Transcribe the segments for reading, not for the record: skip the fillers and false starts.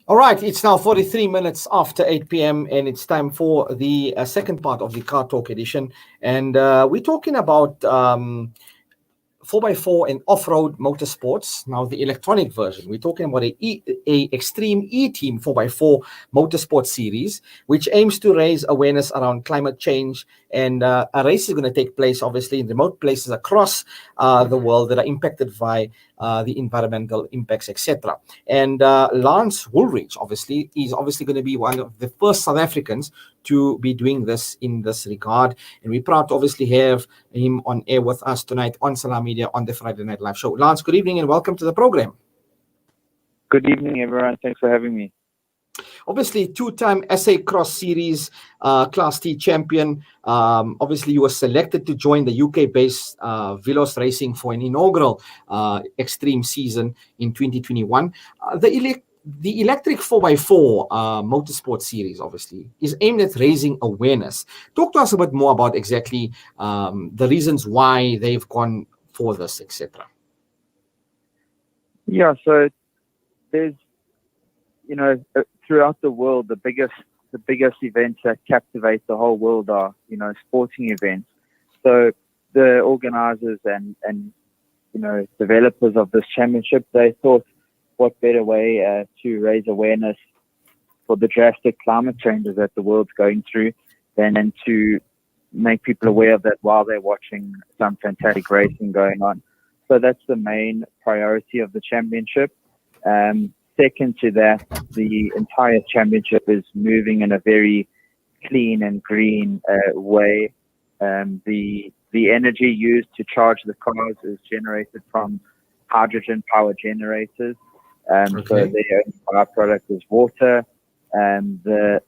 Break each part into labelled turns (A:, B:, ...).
A: All right, it's now 43 minutes after 8 p.m. and it's time for the second part of the Car Talk edition. And we're talking about 4x4 and off-road motorsports. Now the electronic version. We're talking about a Extreme E-Team 4x4 motorsport series, which aims to raise awareness around climate change. And a race is going to take place, obviously, in remote places across the world that are impacted by the environmental impacts, etc. And Lance Woolridge, obviously, is obviously going to be one of the first South Africans to be doing this in this regard. And we're proud to obviously have him on air with us tonight on Salam Media on the Friday Night Live show. Lance, good evening and welcome to the program.
B: Good evening, everyone. Thanks for having me.
A: Obviously, two-time SA Cross Series Class T champion. Obviously, you were selected to join the UK-based Velos Racing for an inaugural Extreme season in 2021. The electric 4x4 motorsport series, obviously, is aimed at raising awareness. Talk to us a bit more about exactly the reasons why they've gone for this, etc.
B: Yeah, so there's, throughout the world, the biggest events that captivate the whole world are, sporting events. So the organizers and developers of this championship, they thought, what better way to raise awareness for the drastic climate changes that the world's going through than to make people aware of that while they're watching some fantastic racing going on. So that's the main priority of the championship. Second to that, the entire championship is moving in a very clean and green way. The energy used to charge the cars is generated from hydrogen power generators. So their only byproduct is water. The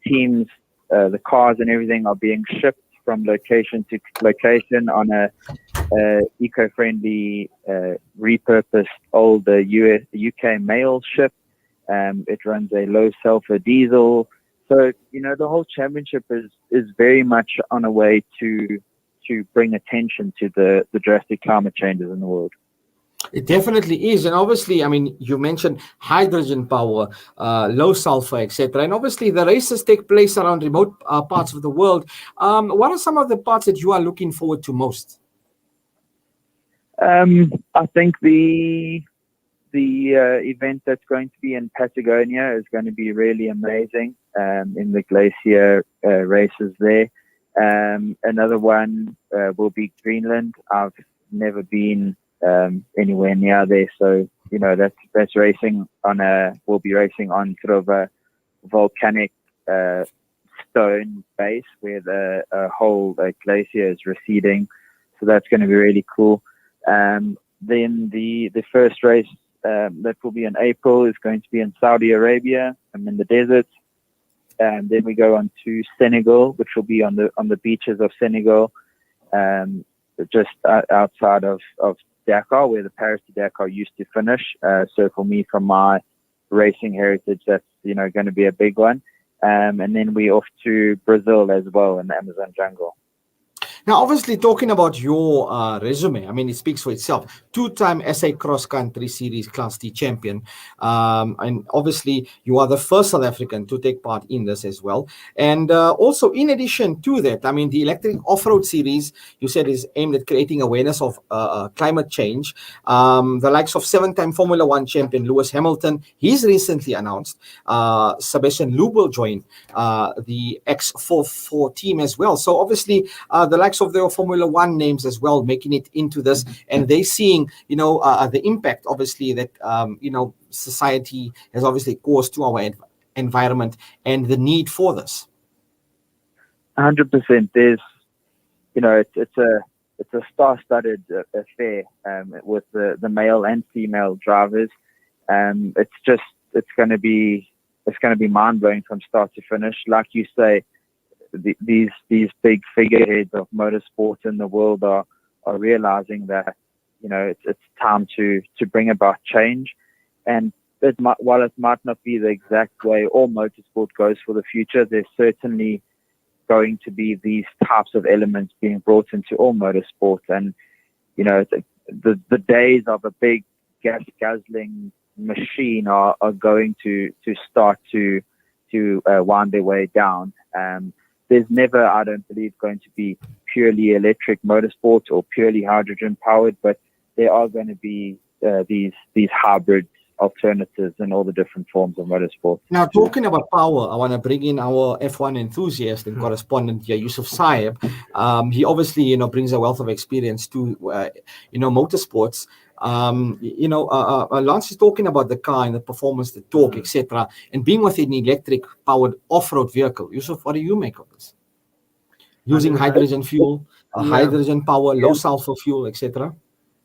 B: teams, the cars and everything are being shipped from location to location on a eco-friendly, repurposed old UK mail ship. It runs a low sulfur diesel. So, the whole championship is very much on a way to bring attention to the drastic climate changes in the world.
A: It definitely is. And obviously, I mean, you mentioned hydrogen power, low sulfur, etc. And obviously, the races take place around remote parts of the world. What are some of the parts that you are looking forward to most?
B: I think the event that's going to be in Patagonia is going to be really amazing in the glacier races there. Another one will be Greenland. I've never been anywhere near there, so that's racing on we'll be racing on sort of a volcanic stone base where the whole glacier is receding, so that's going to be really cool. Then the first race that will be in April is going to be in Saudi Arabia. I'm in the desert. And then we go on to Senegal, which will be on the beaches of Senegal, just outside of Dakar, where the Paris to Dakar used to finish. So for me, from my racing heritage, that's going to be a big one. And then we off to Brazil as well in the Amazon jungle.
A: Now, obviously, talking about your resume, I mean, it speaks for itself. Two-time SA Cross Country Series Class T champion. And obviously, you are the first South African to take part in this as well. And also, in addition to that, I mean, the Electric Off-Road Series, you said, is aimed at creating awareness of climate change. The likes of seven-time Formula One champion Lewis Hamilton, he's recently announced. Sebastian Loeb will join the X44 team as well. So, obviously, the likes of their Formula One names as well, making it into this, and they seeing, the impact, obviously, that, society has obviously caused to our environment and the need for this.
B: 100%. There's, it's a star-studded affair with the male and female drivers. It's going to be mind-blowing from start to finish. Like you say, these big figureheads of motorsport in the world are realizing that it's time to bring about change, and while it might not be the exact way all motorsport goes for the future, there's certainly going to be these types of elements being brought into all motorsport. And the days of a big gas guzzling machine are going to start to wind their way down. There's never, I don't believe, going to be purely electric motorsport or purely hydrogen powered, but there are going to be these hybrid alternatives in all the different forms of motorsport.
A: Now, talking about power, I want to bring in our F1 enthusiast and correspondent here, Yusuf Saib. He obviously, brings a wealth of experience to, motorsports. Lance is talking about the car and the performance, the torque, etc., and being with an electric-powered off-road vehicle. Yusuf, what do you make of this? Using hydrogen fuel, hydrogen power, low sulfur fuel, etc.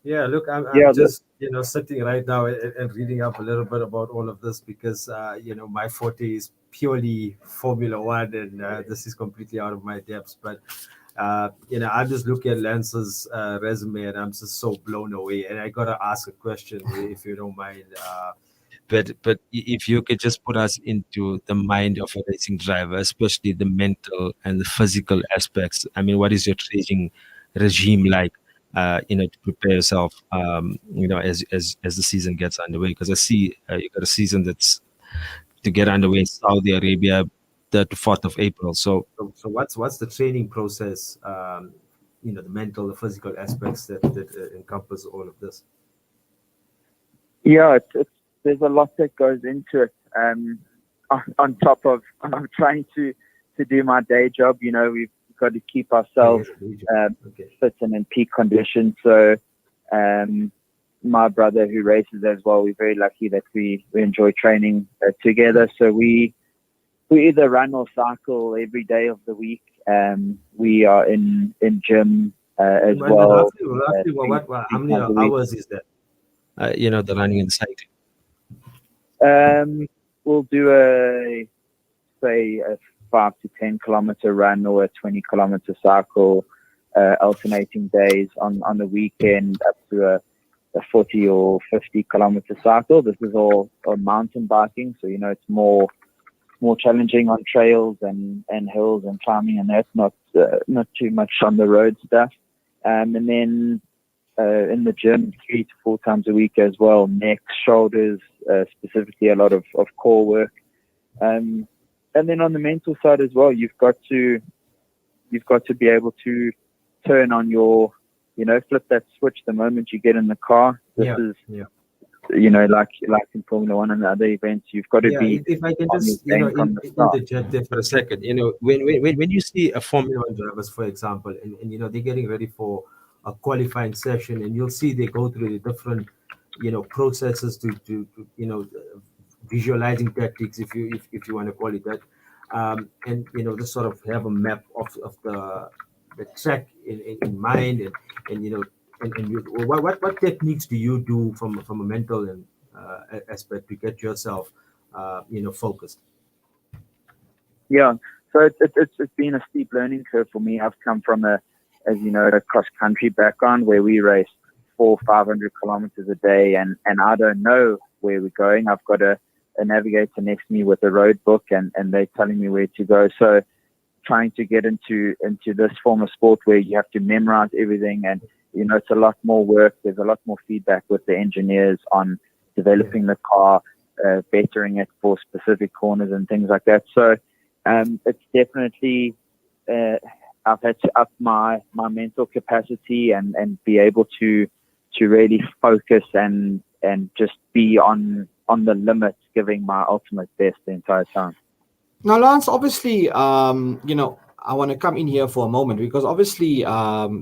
C: Yeah, look, I'm just sitting right now and reading up a little bit about all of this because my forte is purely Formula One, and this is completely out of my depths. But I'm just looking at Lance's resume, and I'm just so blown away. And I gotta ask a question, if you don't mind.
D: But if you could just put us into the mind of a racing driver, especially the mental and the physical aspects. I mean, what is your training regime like? To prepare yourself, as the season gets underway. Because I see you got a season that's to get underway in Saudi Arabia, the 4th of April. So
C: what's the training process? The mental, the physical aspects that encompass all of this.
B: Yeah, there's a lot that goes into it. On top of trying to do my day job, we've got to keep ourselves fit and in peak condition. So my brother who races as well, we're very lucky that we enjoy training together. So we either run or cycle every day of the week. We are in gym as well.
C: Roughly, how many hours is that?
D: The running and cycling.
B: We'll do a 5 to 10 kilometer run or a 20 kilometer cycle, alternating days on the weekend up to a 40 or 50 kilometer cycle. This is all mountain biking, so it's more challenging on trails and hills and climbing, and that's not too much on the road stuff. And then in the gym 3 to 4 times a week as well, neck, shoulders, specifically a lot of core work. And then on the mental side as well, you've got to be able to turn on your, flip that switch the moment you get in the car. This is like in Formula One and other events, you've got to be.
C: If I can just interject there for a second, when you see a Formula One drivers, for example, and they're getting ready for a qualifying session, and you'll see they go through the different processes to visualizing tactics, if you want to call it that, and just sort of have a map of the track in mind, and what techniques do you do from a mental and aspect to get yourself focused?
B: Yeah, so it's been a steep learning curve for me. I've come from a cross country background where we race 400-500 kilometers a day, and I don't know where we're going. I've got a navigator next to me with a road book, and they're telling me where to go. So trying to get into this form of sport where you have to memorize everything, and it's a lot more work. There's a lot more feedback with the engineers on developing the car, bettering it for specific corners and things like that. So it's definitely I've had to up my mental capacity and be able to really focus and just be on the limit, giving my ultimate best the entire time.
A: Now, Lance, obviously, I want to come in here for a moment because obviously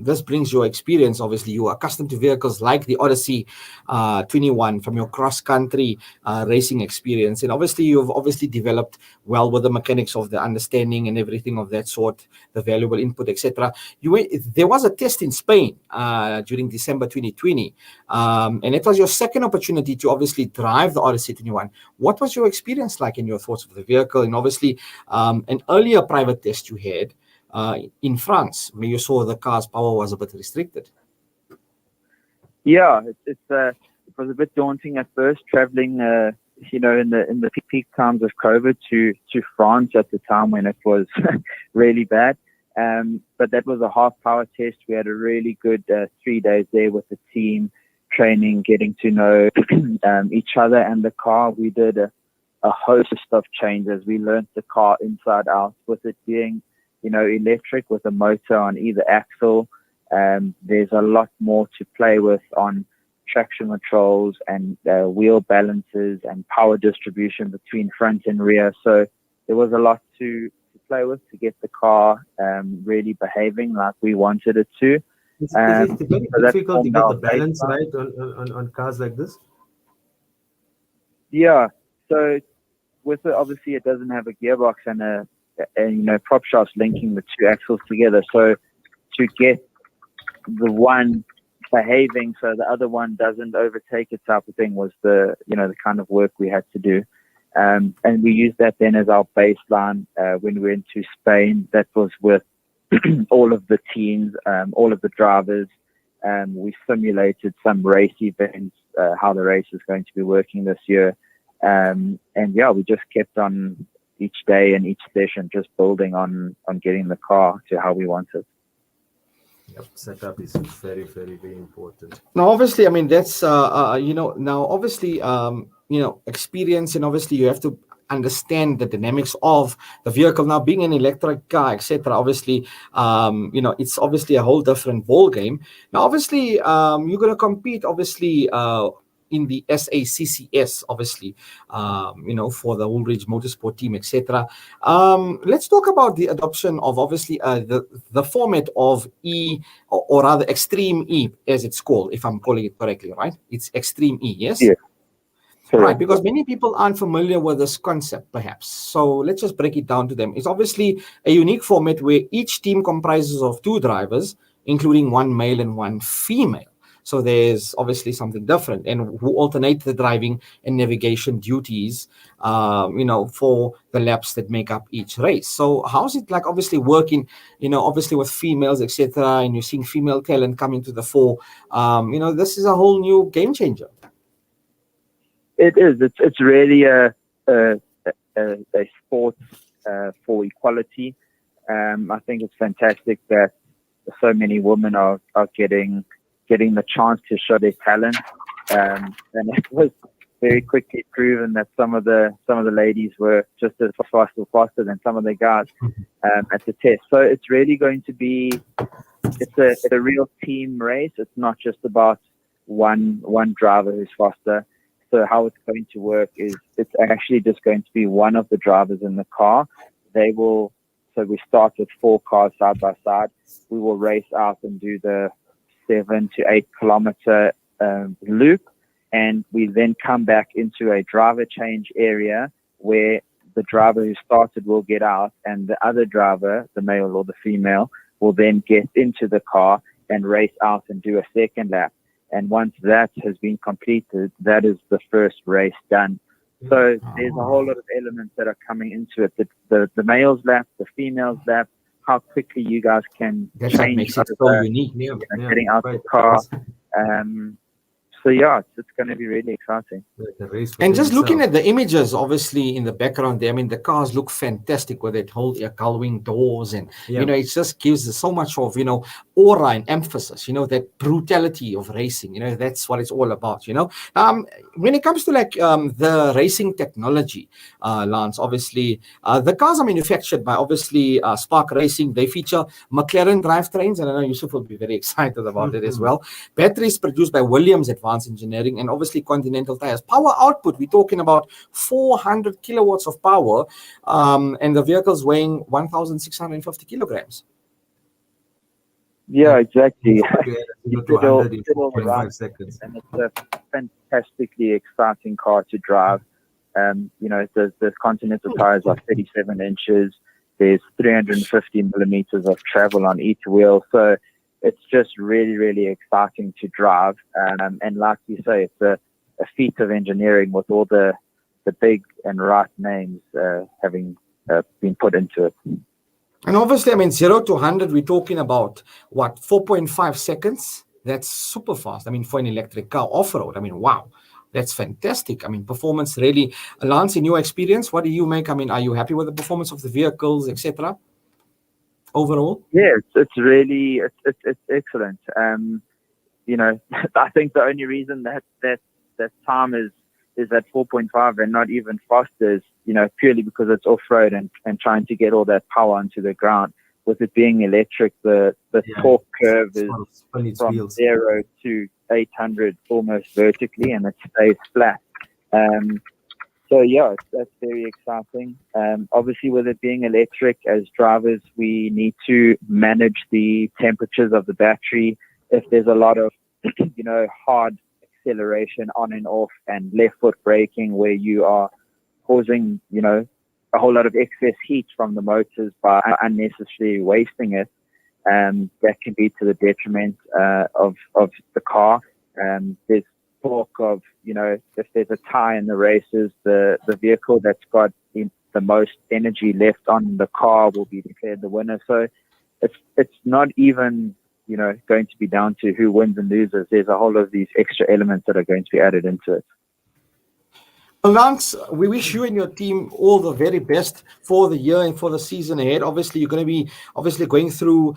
A: this brings your experience. Obviously, you are accustomed to vehicles like the Odyssey 21 from your cross-country racing experience. And obviously, you've developed well with the mechanics of the understanding and everything of that sort, the valuable input, etc. There was a test in Spain during December 2020, and it was your second opportunity to obviously drive the Odyssey 21. What was your experience like and your thoughts of the vehicle? And obviously, an earlier private test you had in France, where you saw the car's power was a bit restricted.
B: Yeah, it was a bit daunting at first, traveling, in the peak times of COVID to France at the time when it was really bad. But that was a half power test. We had a really good 3 days there with the team. training, getting to know each other and the car. We did a host of changes. We learned the car inside out, with it being, electric with a motor on either axle. There's a lot more to play with on traction controls and wheel balances and power distribution between front and rear. So there was a lot to play with to get the car really behaving like we wanted it to.
C: Is it very
B: so
C: difficult to get the
B: baseline.
C: balance right on cars like this?
B: Yeah. So with it, obviously, it doesn't have a gearbox and a prop shafts linking the two axles together. So to get the one behaving so the other one doesn't overtake it, type of thing, was the kind of work we had to do. And we used that then as our baseline when we went to Spain. That was with all of the teams, all of the drivers. We simulated some race events, how the race is going to be working this year. And we just kept on each day and each session just building on getting the car to how we want it.
C: Yep, setup is very, very, very important.
A: Now, obviously, I mean, that's, now, obviously, experience, and obviously you have to understand the dynamics of the vehicle. Now, being an electric car, etc., obviously, it's obviously a whole different ball game. Now, obviously, you're going to compete, obviously, in the SACCS, obviously, for the Woolridge motorsport team, etc. Let's talk about the adoption of, obviously, the format of E, or rather Extreme E, as it's called, if I'm calling it correctly, right? It's Extreme E, yes?
B: Yeah.
A: Right, because many people aren't familiar with this concept, perhaps. So let's just break it down to them. It's obviously a unique format where each team comprises of 2 drivers, including 1 male and 1 female. So there's obviously something different, and who alternate the driving and navigation duties, for the laps that make up each race. So how's it like, obviously working, obviously with females, etc., and you're seeing female talent coming to the fore? This is a whole new game changer.
B: It is. It's really a sport for equality. I think it's fantastic that so many women are getting the chance to show their talent, and it was very quickly proven that some of the ladies were just as faster than some of the guys at the test. So it's really going to be it's a real team race. It's not just about one driver who's faster. So how it's going to work is it's actually just going to be one of the drivers in the car. So we start with 4 cars side by side. We will race out and do the 7 to 8 kilometer loop, and we then come back into a driver change area where the driver who started will get out, and the other driver, the male or the female, will then get into the car and race out and do a second lap. And once that has been completed, that is the first race done. So there's a whole lot of elements that are coming into it. The male's lap, the female's lap, how quickly you guys can change.
A: Makes it so unique.
B: Getting out the car. So it's going to be really exciting.
A: And just looking at the images, obviously in the background there, I mean, the cars look fantastic with that whole gull-wing doors, and it just gives so much of aura and emphasis. That brutality of racing. That's what it's all about. When it comes to the racing technology, Lance, obviously the cars are manufactured by obviously Spark Racing. They feature McLaren drivetrains, and I know Yusuf will be very excited about it as well. Batteries produced by Williams Advanced Engineering, and obviously Continental Tires. Power output, we're talking about 400 kilowatts of power, and the vehicle's weighing 1,650 kilograms.
B: Yeah, exactly.
C: You did all in 4.5 seconds.
B: And it's a fantastically exciting car to drive. The Continental tires are 37 inches. There's 350 millimeters of travel on each wheel. So it's just really, really exciting to drive. And like you say, it's a feat of engineering with all the big and right names having been put into it.
A: And obviously, I mean, 0 to 100, we're talking about, 4.5 seconds? That's super fast. I mean, for an electric car off-road, I mean, wow, that's fantastic. I mean, performance really. Lance, in your experience, what do you make? I mean, are you happy with the performance of the vehicles, etc.? Overall?
B: Yeah, it's really, it's excellent. I think the only reason that time is at 4.5 and not even faster is, purely because it's off-road and trying to get all that power onto the ground. With it being electric, the torque curve is from 0 to 800 almost vertically, and it stays flat. So yeah, that's very exciting. Obviously, with it being electric, as drivers, we need to manage the temperatures of the battery. If there's a lot of, hard acceleration on and off and left foot braking, where you are causing, a whole lot of excess heat from the motors by unnecessarily wasting it, that can be to the detriment of the car. There's talk of, if there's a tie in the races, the vehicle that's got the most energy left on the car will be declared the winner. So it's not even, going to be down to who wins and loses. There's a whole lot of these extra elements that are going to be added into it.
A: Lance, we wish you and your team all the very best for the year and for the season ahead. Obviously, you're going to be going through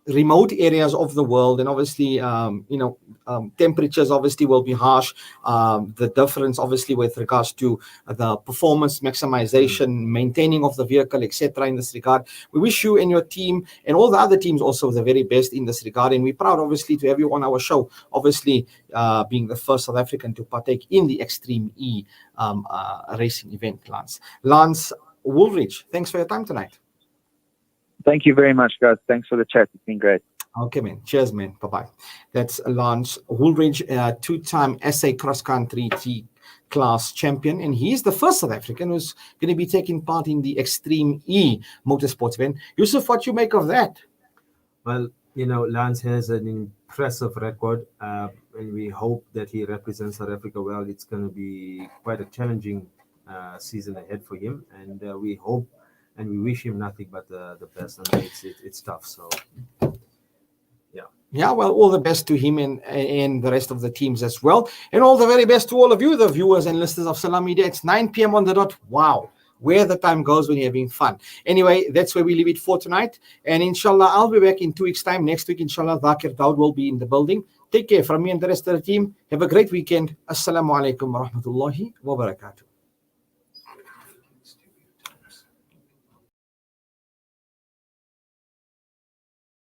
A: remote areas of the world, and obviously, temperatures obviously will be harsh. The difference, obviously, with regards to the performance maximization, maintaining of the vehicle, etc. In this regard, we wish you and your team and all the other teams also the very best in this regard. And we're proud, obviously, to have you on our show. Obviously, being the first South African to partake in the Extreme E racing event, Lance Woolridge, thanks for your time tonight.
B: Thank you very much, guys. Thanks for the chat. It's been great.
A: Okay, man. Cheers, man. Bye-bye. That's Lance Woolridge, two-time SA cross-country T-class champion, and he's the first South African who's going to be taking part in the Extreme E motorsports event. Yusuf, what you make of that?
C: Well, Lance has an impressive record, and we hope that he represents South Africa well. It's going to be quite a challenging season ahead for him, and we hope and we wish him nothing but the best. I mean, it's tough. So, yeah.
A: Yeah, well, all the best to him and the rest of the teams as well. And all the very best to all of you, the viewers and listeners of Salam Media. It's 9 p.m. on the dot. Wow. Where the time goes when you're having fun. Anyway, that's where we leave it for tonight. And inshallah, I'll be back in 2 weeks' time. Next week, inshallah, Dhakir Daud will be in the building. Take care from me and the rest of the team. Have a great weekend. Assalamu alaikum wa rahmatullahi wa barakatuh.